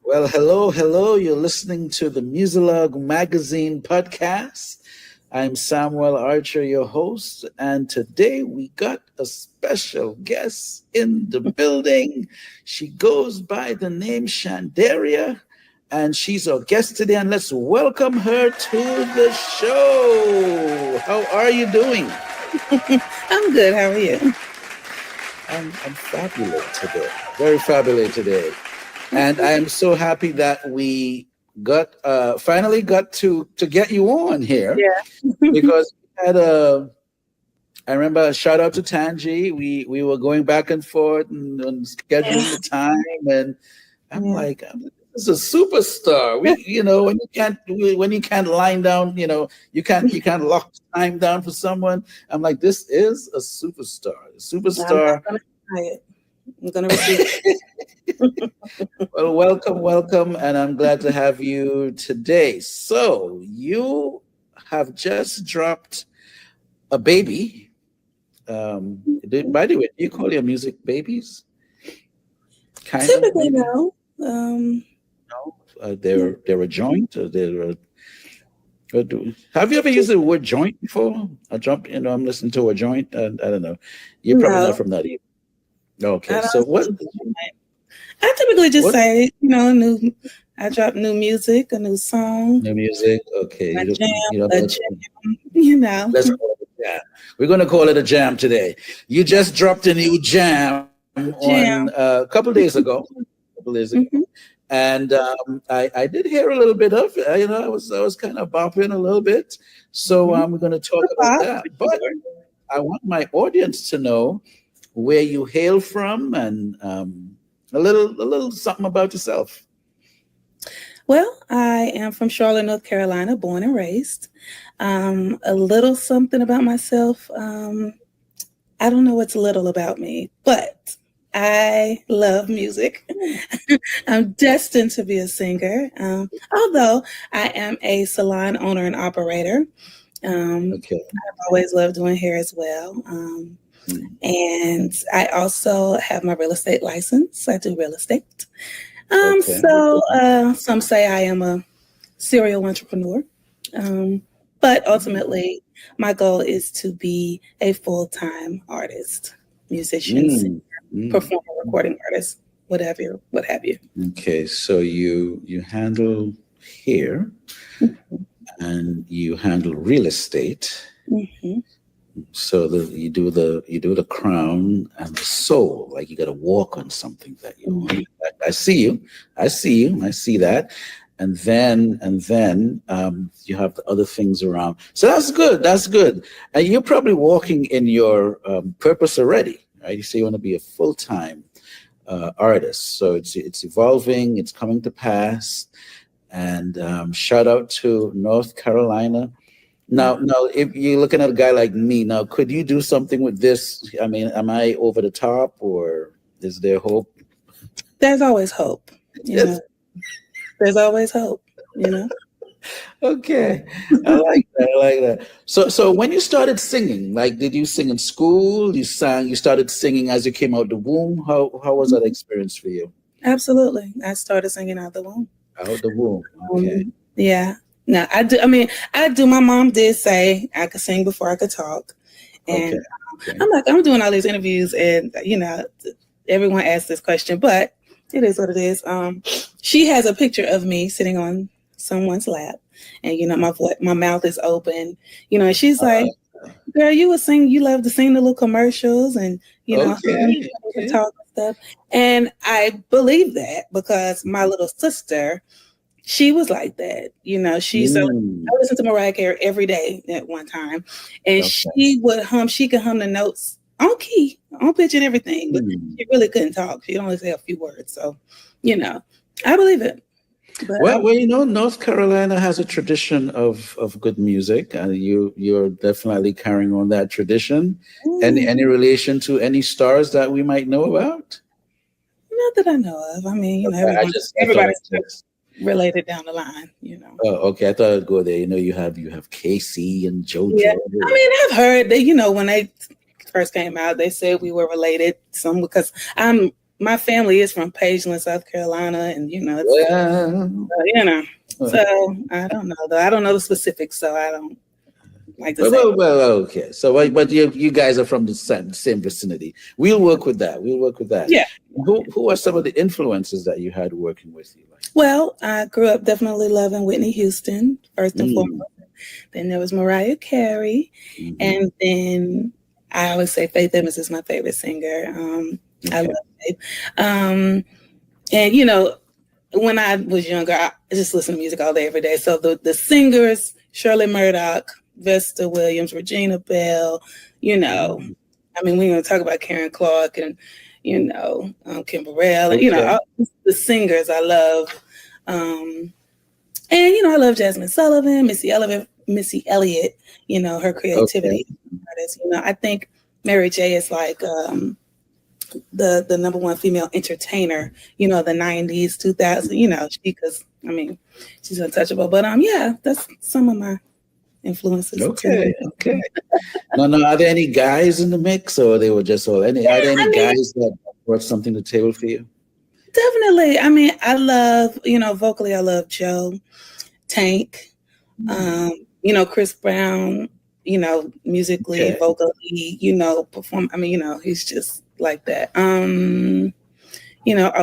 Well, hello, hello. You're listening to the Musilog Magazine podcast. I'm Samuel Archer, your host, and today we got a special guest in the building. She goes by the name ShanDaria, and she's our guest today. And let's welcome her to the show. How are you doing? I'm good. How are you? I'm fabulous today, very fabulous today. And I am so happy that we got finally got to get you on here Yeah. because we had I remember a shout out to Tanji. We were going back and forth and scheduling the time, and I'm like, this is a superstar. When you can't line down, you can't lock time down for someone. I'm like, this is a superstar. A superstar. I'm gonna receive it. Well, welcome, and I'm glad to have you today. So you have just dropped a baby. By the way, do you call your music babies? Typically, no. No, they're a joint. Or have you ever used the word joint before? A jump, I'm listening to a joint. I don't know. You're probably not from that either. Okay, so what? I typically just say, I drop new music, a new song. New music, okay. A jam. Let's call it a jam. We're going to call it a jam today. You just dropped a new jam on a couple days ago. Mm-hmm. And I did hear a little bit of it. I was kind of bopping a little bit. So we're going to talk about that. But I want my audience to know where you hail from and a little something about yourself. Well, I am from Charlotte, North Carolina, born and raised. A little something about myself. I don't know what's little about me, but I love music. I'm destined to be a singer, although I am a salon owner and operator. I've always loved doing hair as well. And I also have my real estate license. I do real estate. So some say I am a serial entrepreneur. But ultimately, my goal is to be a full-time artist, musician, singer, performer, recording artist, what have you. Okay, so you handle hair and you handle real estate. Mm-hmm. So you do the crown and the soul, like you got to walk on something that you want. I see that, and then you have the other things around. So that's good. And you're probably walking in your purpose already, right? You say you want to be a full-time artist, so it's evolving, it's coming to pass, and shout out to North Carolina. Now, if you're looking at a guy like me, now, could you do something with this? I mean, am I over the top, or is there hope? There's always hope. There's always hope. Okay, I like that. So when you started singing, like, did you sing in school? You started singing as you came out the womb. How was that experience for you? Absolutely, I started singing out the womb. Out the womb. Okay. Yeah. No, I do. I do. My mom did say I could sing before I could talk. And I'm doing all these interviews and, everyone asks this question, but it is what it is. She has a picture of me sitting on someone's lap and, my mouth is open, and she's like, girl, you would sing, you love to sing the little commercials and, talk and stuff. And I believe that because my little sister, she was like that, I listened to Mariah Carey every day at one time, and she could hum the notes on key, on pitch and everything, but she really couldn't talk. She'd only say a few words. So, I believe it. But, North Carolina has a tradition of good music, and you're definitely carrying on that tradition. Any relation to any stars that we might know about? Not that I know of. I mean, everybody's related down the line, Oh, okay. I thought I'd go there. You have Casey and JoJo. Yeah. I mean, I've heard that, when they first came out, they said we were related some because I'm my family is from Pageland, South Carolina, and so I don't know though. I don't know the specifics, so I don't like to say. Well, okay. So, but you guys are from the same vicinity. We'll work with that. Yeah. Who are some of the influences that you had working with you? Well, I grew up definitely loving Whitney Houston first and foremost. Then there was Mariah Carey, and then I always say Faith Evans is my favorite singer. I love Faith. And when I was younger, I just listened to music all day, every day. So the singers, Shirley Murdoch, Vesta Williams, Regina Bell, we're going to talk about Karen Clark and, Kim Burrell, and, all the singers I love. And, I love Jasmine Sullivan, Missy Elliott, her creativity. I think Mary J is like the number one female entertainer, the 90s, 2000, because she's untouchable. But that's some of my influences. Okay. No, are there any guys in the mix, or they were just all? Are there any guys that brought something to the table for you? Definitely. I love, vocally, I love Joe, Tank, Chris Brown, musically, vocally, perform. He's just like that. Off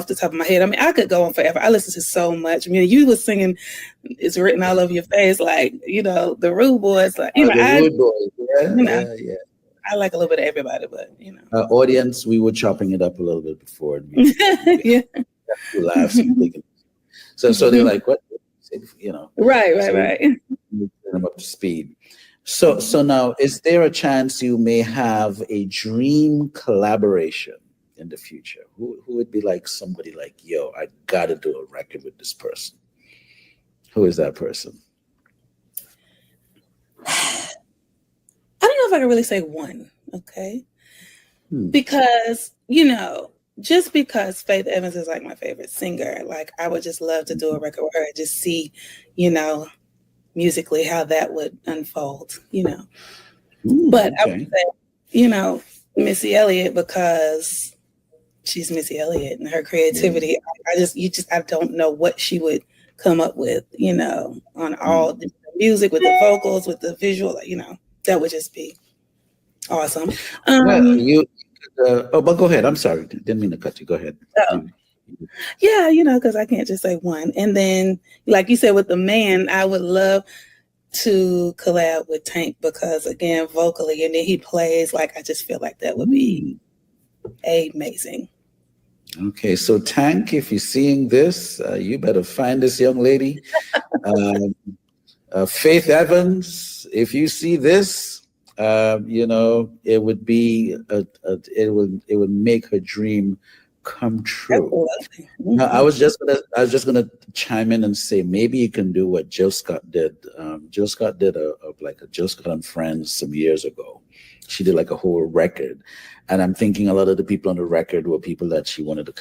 the top of my head, I could go on forever. I listen to so much. You were singing "It's Written All Over Your Face," like, the Rude Boys, like, the Rude Boys. Yeah. I like a little bit of everybody, but audience, we were chopping it up a little bit before. Yeah. Laughs. So they're like, what? Right. Bring them up to speed. So now, is there a chance you may have a dream collaboration in the future? Who would be like somebody like, yo, I gotta do a record with this person? Who is that person? I don't know if I can really say one, okay? Because, just because Faith Evans is like my favorite singer, like I would just love to do a record with her and just see, musically how that would unfold, But I would say, Missy Elliott, because she's Missy Elliott and her creativity. I don't know what she would come up with, on all the music, with the vocals, with the visual, that would just be awesome. But go ahead. I'm sorry. Didn't mean to cut you. Go ahead. Yeah, because I can't just say one. And then, like you said, with the man, I would love to collab with Tank because, again, vocally, and then he plays, like, I just feel like that would be amazing. Okay, so Tank, if you're seeing this, you better find this young lady. Faith Evans, if you see this, it would be it would make her dream come true. Now, I was just gonna chime in and say maybe you can do what Jill Scott did. Jill Scott did a Jill Scott and Friends some years ago. She did like a whole record, and I'm thinking a lot of the people on the record were people that she wanted to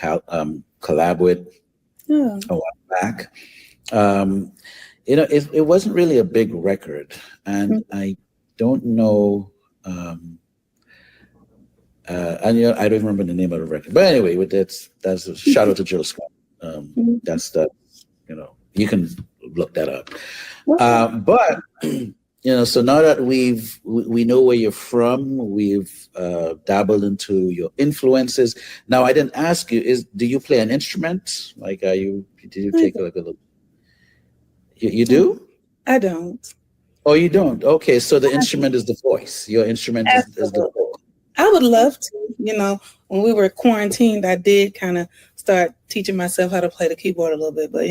collab with a while back. It wasn't really a big record, and I don't know. I don't remember the name of the record, but anyway, that's a shout out to Jill Scott. That's you can look that up. But so now that we know where you're from, we've dabbled into your influences. Now, I didn't ask you: do you play an instrument? Like, did you take like a little? You do? I don't. Oh, you don't? Okay, so the instrument is the voice. Your instrument is the voice. I would love to. When we were quarantined, I did kind of start teaching myself how to play the keyboard a little bit, but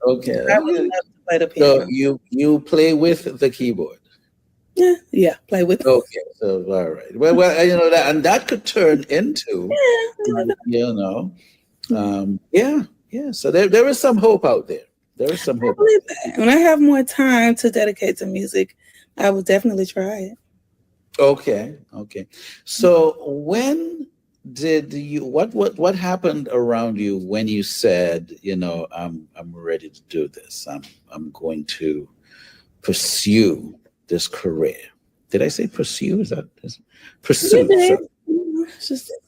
Okay. I would love to play the piano. So you play with the keyboard? Yeah, play with. Okay, so all right. Well, that, and that could turn into, yeah. So there is some hope out there. There is some hope. When I have more time to dedicate to music, I will definitely try it. Okay. So when did you? What happened around you when you said, I'm ready to do this. I'm going to pursue this career. Did I say pursue? Is that pursue?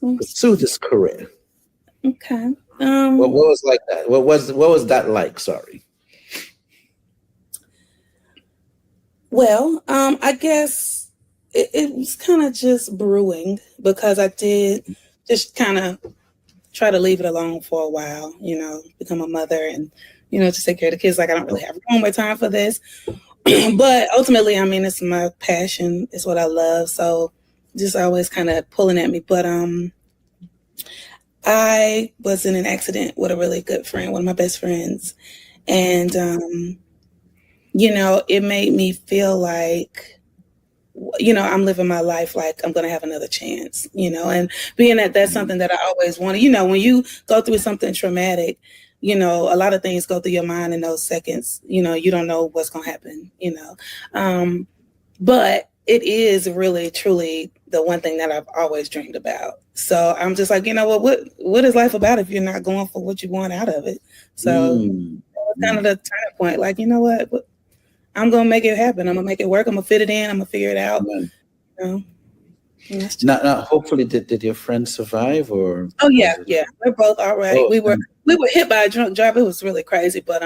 Pursue this career. Okay. What was like that? What was that like? Sorry. Well, I guess it was kind of just brewing because I did just kind of try to leave it alone for a while, become a mother and, just take care of the kids. Like, I don't really have room or time for this. But ultimately, I mean, it's my passion. It's what I love. So just always kind of pulling at me. But I was in an accident with a really good friend, one of my best friends. And, it made me feel like, I'm living my life like I'm going to have another chance, and being that's something that I always wanted. When you go through something traumatic, a lot of things go through your mind in those seconds. You don't know what's going to happen, but it is really, truly the one thing that I've always dreamed about. So I'm just like, what is life about if you're not going for what you want out of it? So that's kind of the turning point. Like, what? I'm going to make it happen. I'm going to make it work. I'm going to fit it in. I'm going to figure it out. Now, hopefully, did your friend survive or? Oh, yeah. Yeah. We're both all right. We were hit by a drunk driver. It was really crazy, but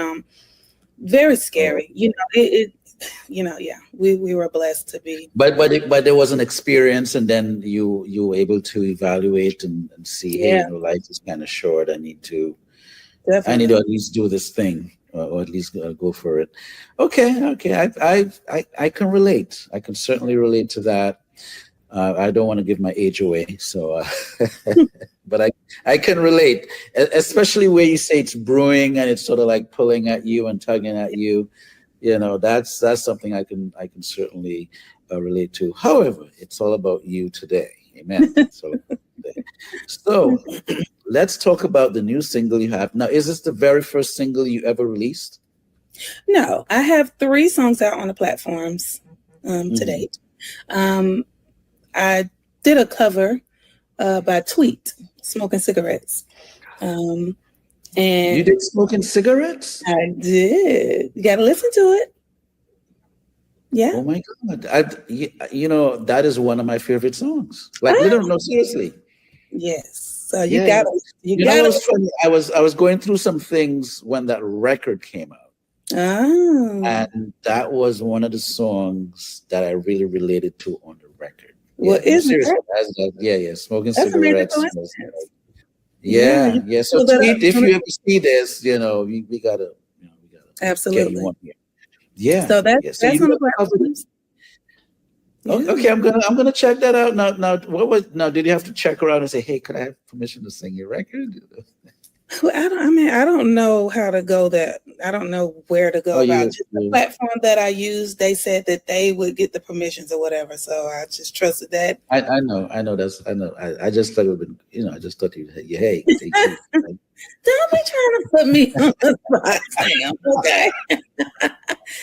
very scary. Yeah, we were blessed to be. But there was an experience, and then you were able to evaluate and see, hey, life is kind of short. I need to at least do this thing. Or at least go for it. Okay. I can relate. I can certainly relate to that. I don't want to give my age away, so but I can relate, especially where you say it's brewing and it's sort of like pulling at you and tugging at you. That's something I can certainly relate to. However, it's all about you today. Amen. So let's talk about the new single you have. Now, is this the very first single you ever released? No, I have 3 songs out on the platforms to date. I did a cover by Tweet, Smoking Cigarettes. And you did Smoking Cigarettes? I did. You got to listen to it. Yeah. Oh my God. That is one of my favorite songs. Like, no, seriously. Yes. So you got to. It was funny. I was going through some things when that record came out. Oh. And that was one of the songs that I really related to on the record. Well, seriously. Smoking Cigarettes. Yeah. So Tweet, if you ever see this, we gotta absolutely get you on here. Yeah. So that's on the platforms. Okay, I'm gonna check that out. Now did you have to check around and say, hey, could I have permission to sing your record? Well, I don't know how to go that. I don't know where to go about the platform that I use. They said that they would get the permissions or whatever. So I just trusted that. I know. I just thought it would be, I just thought hey. Don't be trying to put me on the spot, Sam. Okay.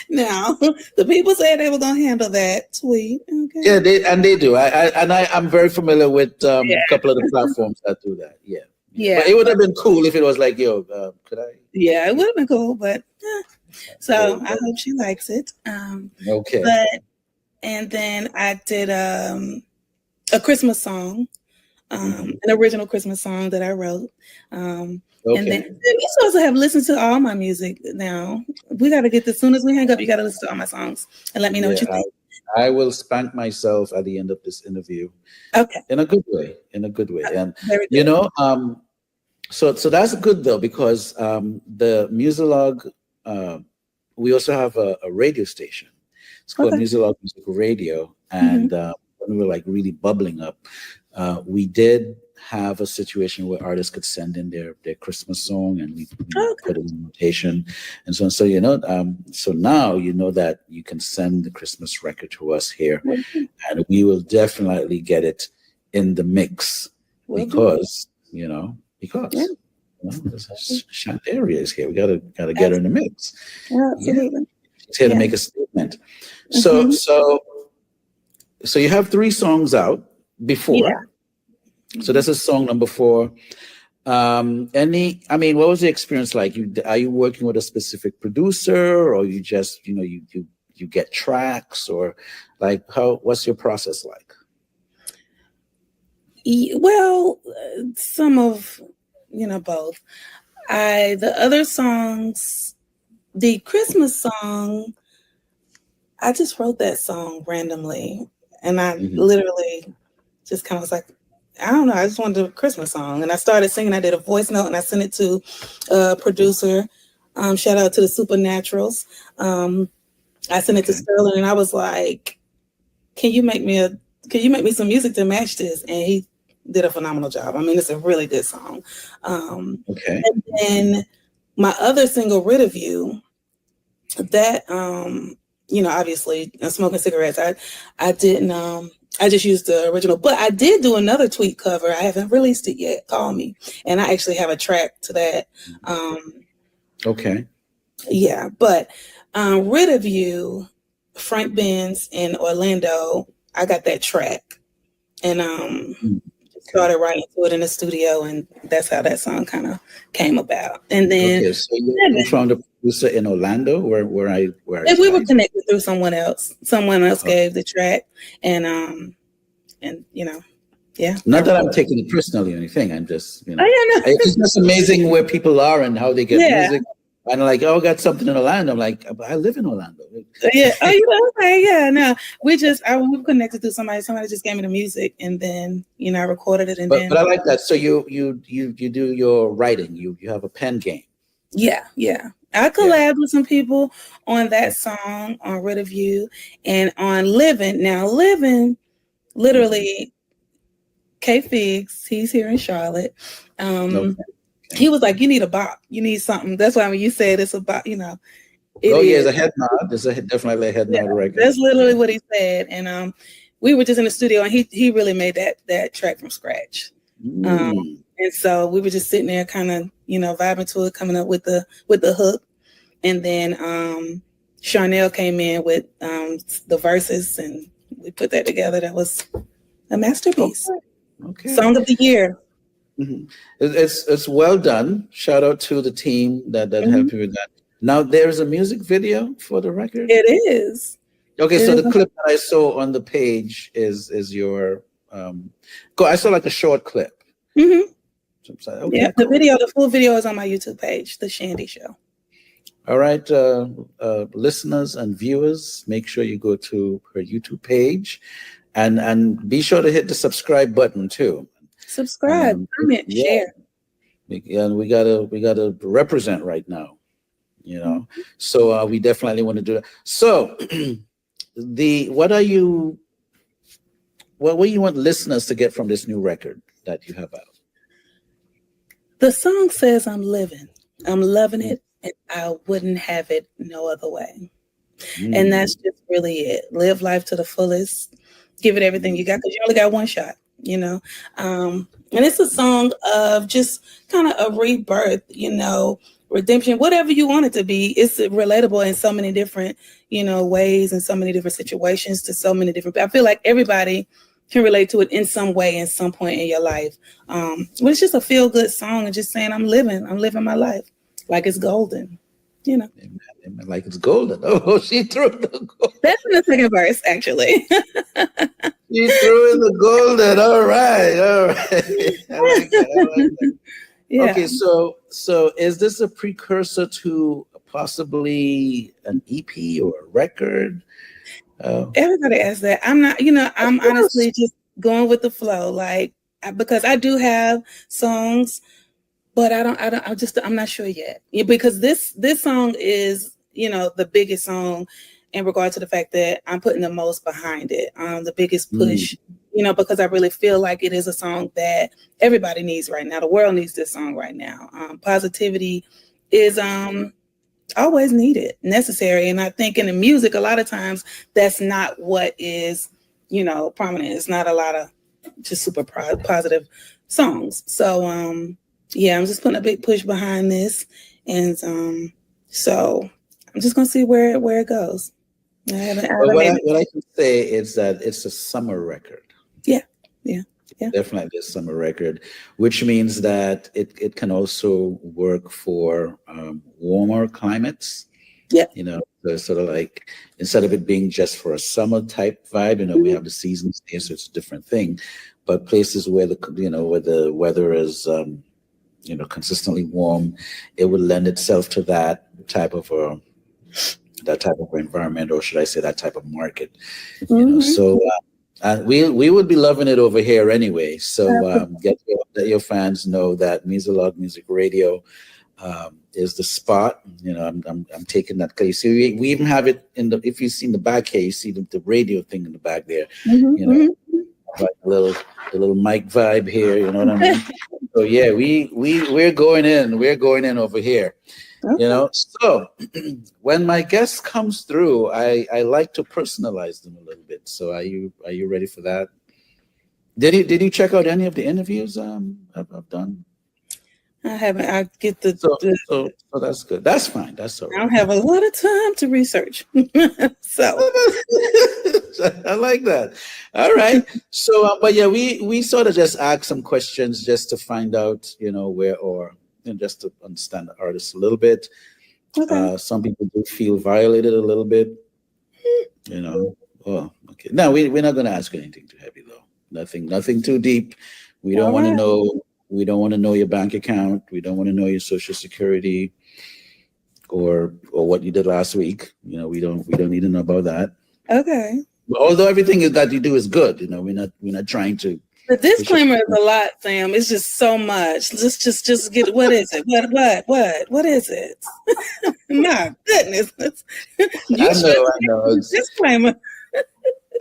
Now, the people said they were going to handle that Tweet. Okay. Yeah, they do. I'm very familiar with a couple of the platforms that do that. Yeah. Yeah. But it would have been cool if it was like, yo, could I? Yeah, it would have been cool, but so I hope she likes it. Okay. And then I did a Christmas song, an original Christmas song that I wrote. And then you're supposed to have listened to all my music now. We got to get as soon as we hang up, you got to listen to all my songs and let me know what you think. I will spank myself at the end of this interview. Okay. In a good way. And so that's good though, because the Musilog, we also have a radio station. It's called Musilog Music Radio. And when we were like really bubbling up, we did have a situation where artists could send in their Christmas song and we put it in rotation and so on. So, so now you know that you can send the Christmas record to us here and we will definitely get it in the mix because ShanDaria is here. We gotta get her in the mix. Absolutely. She's here to make a statement. So you have 3 songs out before. Yeah. So that's a song number 4. What was the experience like? Are you working with a specific producer, or you just, you get tracks, or like what's your process like? Well, some of both. The other songs, the Christmas song, I just wrote that song randomly, and I literally just kind of was like, I don't know, I just wanted a Christmas song, and I started singing. I did a voice note, and I sent it to a producer. Shout out to the Supernaturals. I sent it to Sterling, and I was like, can you make me some music to match this? And he did a phenomenal job. I mean, it's a really good song. And then my other single, Rid of You, that, obviously Smoking Cigarettes, I didn't, I just used the original, but I did do another tweet cover. I haven't released it yet. Call me. And I actually have a track to that. Yeah, but Rid of You, Frank Benz in Orlando, I got that track, and started writing to it in the studio, and that's how that song kind of came about. And then so you found a producer in Orlando, where we were connected through someone else. Someone else gave the track, and yeah. Not that I'm taking it personally or anything. I'm just, it's just amazing where people are and how they get music. And like, I got something in Orlando. I'm like, I live in Orlando. Yeah. Oh, okay. Yeah. No, we connected through somebody. Somebody just gave me the music, and then I recorded it. But I like that. So you do your writing. You have a pen game. Yeah. I collabed with some people on that song, on Rid of You, and on Livin. Now, Livin, literally, K Figs, he's here in Charlotte. He was like, you need a bop. You need something. That's why when you said it's a bop, it's a head nod. There's definitely a head nod record. That's literally what he said. And we were just in the studio, and he really made that track from scratch. And so we were just sitting there kind of, vibing to it, coming up with the hook. And then Chanel came in with the verses, and we put that together. That was a masterpiece. Okay. Song of the year. It's well done. Shout out to the team that helped you with that. Now there's a music video for the record. It is. Okay, so the clip that I saw on the page is your. I saw like a short clip. Okay, yeah, the full video is on my YouTube page, The Shandy Show. All right, listeners and viewers, make sure you go to her YouTube page, and be sure to hit the subscribe button too. Subscribe, comment, share. And we gotta represent right now, So we definitely want to do that. So, what do you want listeners to get from this new record that you have out? The song says, "I'm living, I'm loving it, and I wouldn't have it no other way." And that's just really it. Live life to the fullest. Give it everything you got, because you only got one shot. And it's a song of just kind of a rebirth, redemption, whatever you want it to be. It's relatable in so many different, ways, and so many different situations, to so many different. I feel like everybody can relate to it in some way, in some point in your life. But it's just a feel good song, and just saying, I'm living my life like it's golden. Amen. Like it's golden. Oh, she threw the gold. That's in the second verse, actually. She threw in the golden. All right. I like that. Yeah. Okay, so is this a precursor to possibly an EP or a record? Everybody asks that. I'm not. I'm honestly just going with the flow, because I do have songs. But I'm not sure yet, because this song is, the biggest song in regard to the fact that I'm putting the most behind it, the biggest push, because I really feel like it is a song that everybody needs right now. The world needs this song right now. Positivity is always needed, necessary. And I think in the music, a lot of times that's not what is, prominent. It's not a lot of just super positive songs. So, yeah, I'm just putting a big push behind this, and so I'm just gonna see where it goes. What I can say is that it's a summer record. Yeah. Definitely a summer record, which means that it can also work for warmer climates. Yeah. So sort of like, instead of it being just for a summer type vibe, we have the seasons here, so it's a different thing. But places where the weather is consistently warm, it would lend itself to that type of environment, or should I say that type of market. So we would be loving it over here anyway. So let your fans know that Music Music Radio is the spot. I'm taking that case. See, we even have it if you've seen the back here, you see the radio thing in the back there. Like a little mic vibe here. You know what I mean? So yeah, we're going in over here. Okay. So when my guest comes through, I like to personalize them a little bit. So are you ready for that? Did you check out any of the interviews I've done? I haven't. I get so that's good. That's fine. That's all right. I don't have a lot of time to research. So I like that. All right. So, but yeah, we sort of just ask some questions just to find out, where just to understand the artist a little bit. Okay. Some people do feel violated a little bit. Oh, okay. No, we're not going to ask anything too heavy though. Nothing too deep. We don't want to know. We don't want to know your bank account. We don't want to know your social security or what you did last week. We don't need to know about that. Okay. But although everything that you do is good, we're not trying to. The disclaimer is a lot, Sam. It's just so much. Just get what is it? What is it? My goodness. I know. Disclaimer.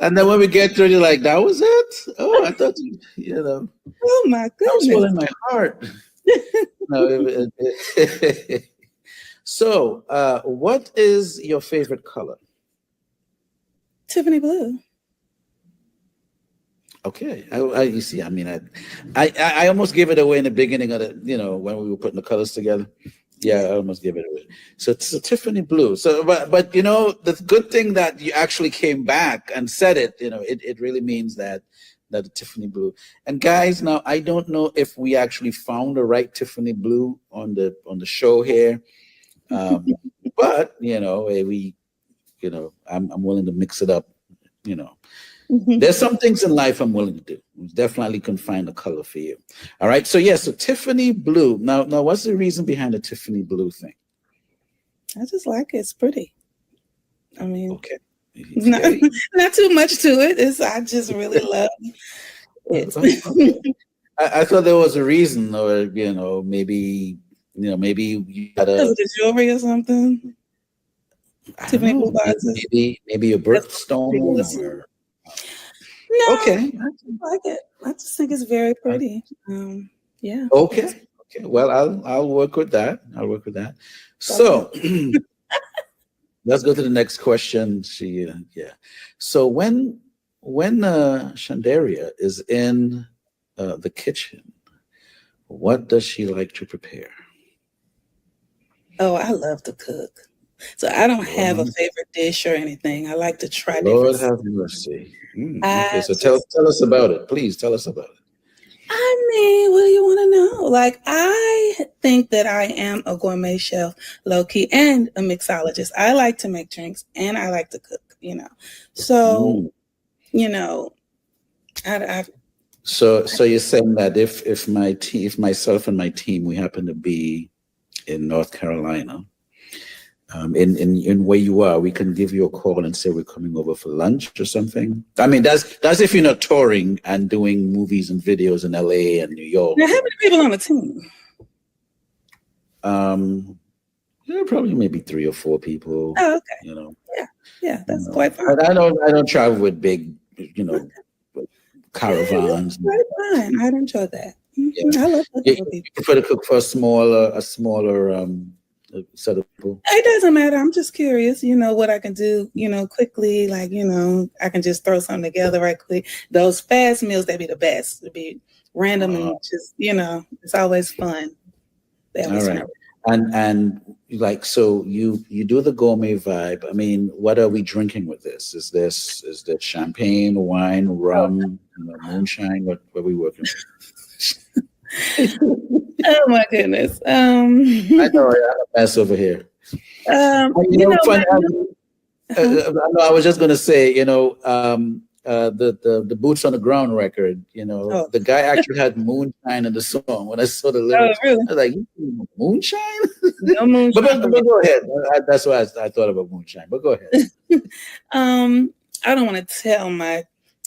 And then when we get through, you're like, that was it? Oh, I thought Oh my goodness. That was filling my heart. So, what is your favorite color? Tiffany blue. Okay. You see, I mean, I almost gave it away in the beginning of when we were putting the colors together. Yeah, I almost gave it away. So it's a Tiffany blue. So, but the good thing that you actually came back and said it, it really means that the Tiffany blue. And guys, now I don't know if we actually found the right Tiffany blue on the show here, but I'm willing to mix it up. There's some things in life I'm willing to do. Definitely can find a color for you. All right. So so Tiffany blue. Now, what's the reason behind the Tiffany blue thing? I just like it. It's pretty. I mean, okay. Not too much to it. I just really love it. I thought there was a reason, or maybe you got a jewelry or something. Tiffany blue boxes. Maybe a birthstone. No, okay. I just like it. I just think it's very pretty. Yeah. Okay. Well, I'll work with that. So let's go to the next question. So when ShanDaria is in the kitchen, what does she like to prepare? Oh, I love to cook. So I don't have a favorite dish or anything. I like to try Lord have mercy. Okay, so tell us about it. Please tell us about it. I mean, what do you want to know? Like, I think that I am a gourmet chef, low key, and a mixologist. I like to make drinks and I like to cook, So, So you're saying that if myself and my team, we happen to be in North Carolina, in where you are, we can give you a call and say we're coming over for lunch or something. I mean, that's if you're not touring and doing movies and videos in LA and New York. Now, how many people on the team? Probably maybe 3 or 4 people. Oh, okay. Yeah, that's quite fine. I don't travel with big, caravans. Yeah, that's quite fine. I'd enjoy that. Yeah. I love that. You prefer to cook for a smaller set of people? It doesn't matter. I'm just curious, what I can do, quickly, like, I can just throw something together right quick. Those fast meals, they'd be the best. It'd be random and just, it's always fun. All right. And like, so you do the gourmet vibe. I mean, what are we drinking with this? Is there champagne, wine, rum, moonshine? What are we working with? Oh my goodness. I know I have a mess over here. I was just gonna say, the Boots on the Ground record. The guy actually had moonshine in the song. When I saw the lyrics, really? I was like, moonshine? No moonshine. but go ahead. That's why I thought about moonshine. But go ahead. I don't want to tell my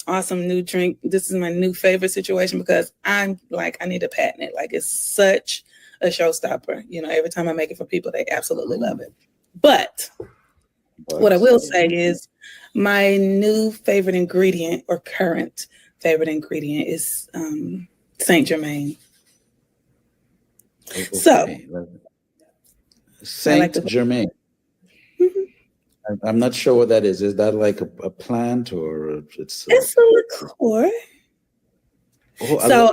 awesome new drink. This is my new favorite situation because I'm like, I need to patent it. Like, it's such a showstopper. Every time I make it for people, they absolutely love it. But what I will say is my new favorite ingredient or current favorite ingredient is Saint Germain. Okay. So Saint Germain. Mm-hmm. I'm not sure what that is. Is that like a plant or it's a liqueur? So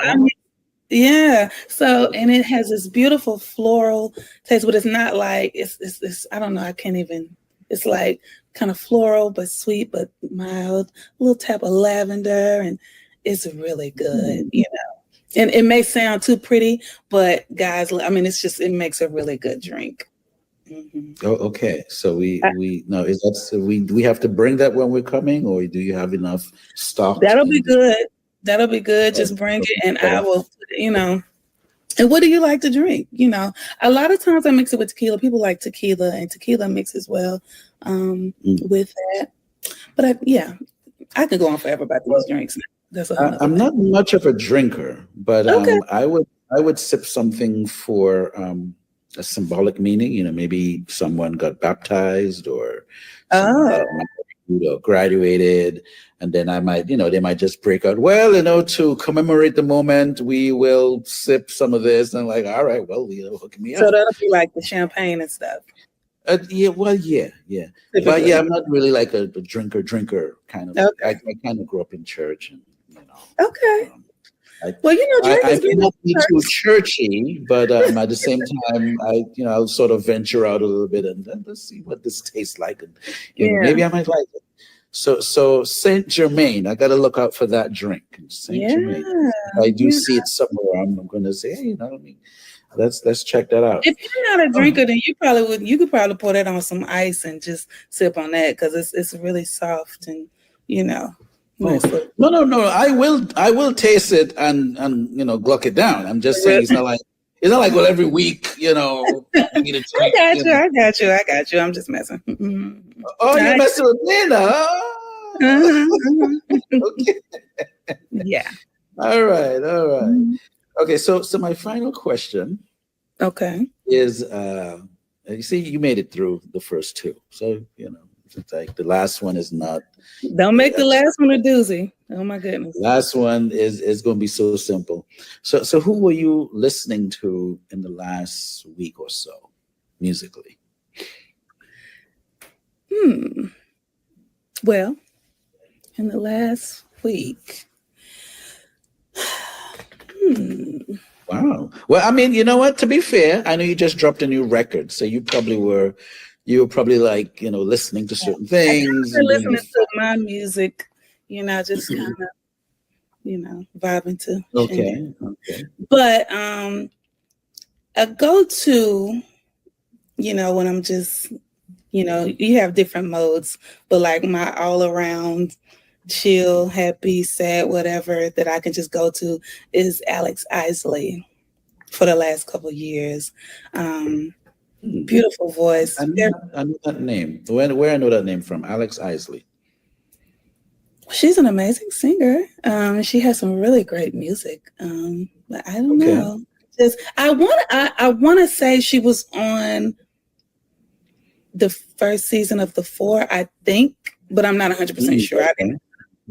and it has this beautiful floral taste, but it's not like it's I don't know. I can't even. It's like kind of floral, but sweet, but mild. A little tap of lavender, and it's really good. And it may sound too pretty, but guys, I mean, it makes a really good drink. Mm-hmm. Oh, okay. So we have to bring that when we're coming, or do you have enough stock? That'll be good. That'll be good. Just bring it, and I will. And what do you like to drink? A lot of times I mix it with tequila. People like tequila, and tequila mixes well with that. But I could go on forever about these drinks. I'm not much of a drinker, but I would sip something for a symbolic meaning. Maybe someone got baptized or graduated, and then I might, they might just break out. Well, to commemorate the moment, we will sip some of this. And I'm like, all right, well, hook me up. So that'll be like the champagne and stuff. Yeah. But I'm not really like a drinker kind of. Okay. I kind of grew up in church, and Okay. I'm not too churchy, but at the same time, I'll sort of venture out a little bit and then let's see what this tastes like, and maybe I might like it. So Saint Germain, I got to look out for that drink. Saint Germain. I do see it somewhere. I'm going to say, hey, let's check that out. If you're not a drinker, then you could probably pour that on some ice and just sip on that because it's really soft and nice. No. I will taste it and gluck it down. I'm just saying it's not like well every week, I got you. I'm just messing. Mm-hmm. Oh, you're messing with me now. Okay. Yeah. All right. Mm-hmm. Okay, so my final question is you see you made it through the first two. So, it's like the last one is not. Don't make the last one a doozy. Oh my goodness. Last one is going to be so simple. So who were you listening to in the last week or so, musically? Well, in the last week. Wow. Well, I mean, you know what? To be fair, I know you just dropped a new record, so you were like, listening to certain things. Listening to my music, just kind of, vibing to. Okay. But a go-to, when I'm just, you have different modes, but like my all-around chill, happy, sad, whatever that I can just go to is Alex Isley for the last couple of years. Beautiful voice. I know that name. Where I know that name from? Alex Isley. She's an amazing singer. She has some really great music. But I don't know. I want to say she was on the first season of The Four, I think, but I'm not 100% sure.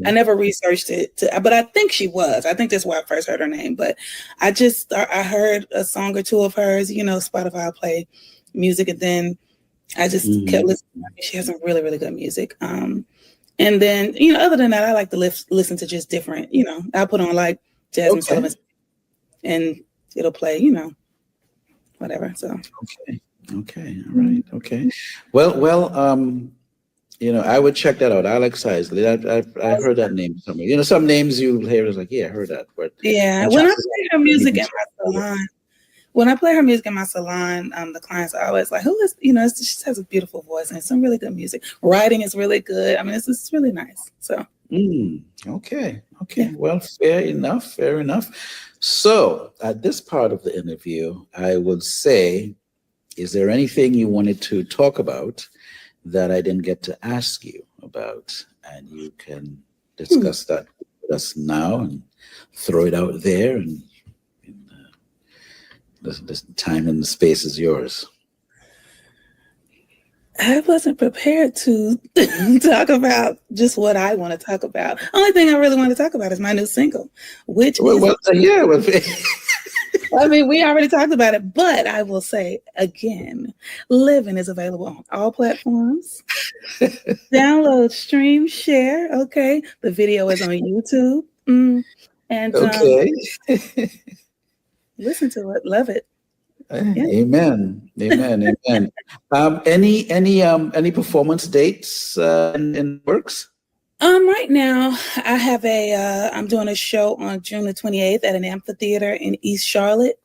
I never researched it, but I think she was. I think that's where I first heard her name. But I heard a song or two of hers. Spotify play music, and then I just kept listening. She has some really, really good music. And then other than that, I like to listen to just different. I put on like Jasmine Sullivan, and it'll play. Whatever. So. Okay. All right. Okay. Well. I would check that out. Alex Isley. I heard that name somewhere. Some names you hear is like, yeah, I heard that. But when I play her music in my salon, the clients are always like, "Who is?" She has a beautiful voice and some really good music. Writing is really good. I mean, it's really nice. So Okay. Yeah. Well, fair enough. So at this part of the interview, I would say, is there anything you wanted to talk about that I didn't get to ask you about? And you can discuss that with us now and throw it out there. And the time and the space is yours. I wasn't prepared to talk about just what I want to talk about. Only thing I really want to talk about is my new single, which I mean, we already talked about it, but I will say again, Livin is available on all platforms. Download, stream, share. Okay. The video is on YouTube. And listen to it. Love it. Yeah. Amen. Any performance dates in works? Right now I have I'm doing a show on June the 28th at an amphitheater in East Charlotte.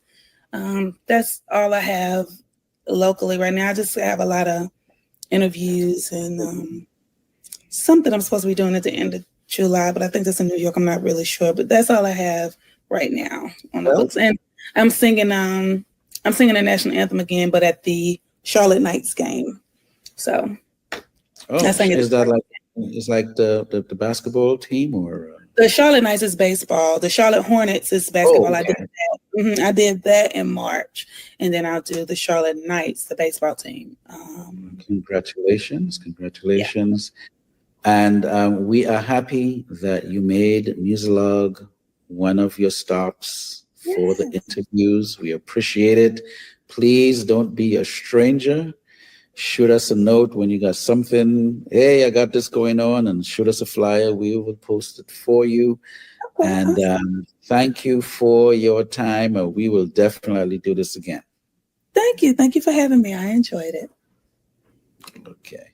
That's all I have locally right now. I just have a lot of interviews and something I'm supposed to be doing at the end of July, but I think that's in New York. I'm not really sure, but that's all I have right now on the books. And I'm singing the national anthem again, but at the Charlotte Knights game. So is that like the basketball team or the Charlotte Knights is baseball. The Charlotte Hornets is basketball. I did that. I did that in March, and then I'll do the Charlotte Knights, the baseball team. Congratulations. And we are happy that you made Musilog one of your stops for the interviews. We appreciate it. Please don't be a stranger. Shoot us a note when you got something. Hey, I got this going on, and shoot us a flyer. We will post it for you. And thank you for your time. We will definitely do this again. Thank you. Thank you for having me. I enjoyed it. Okay.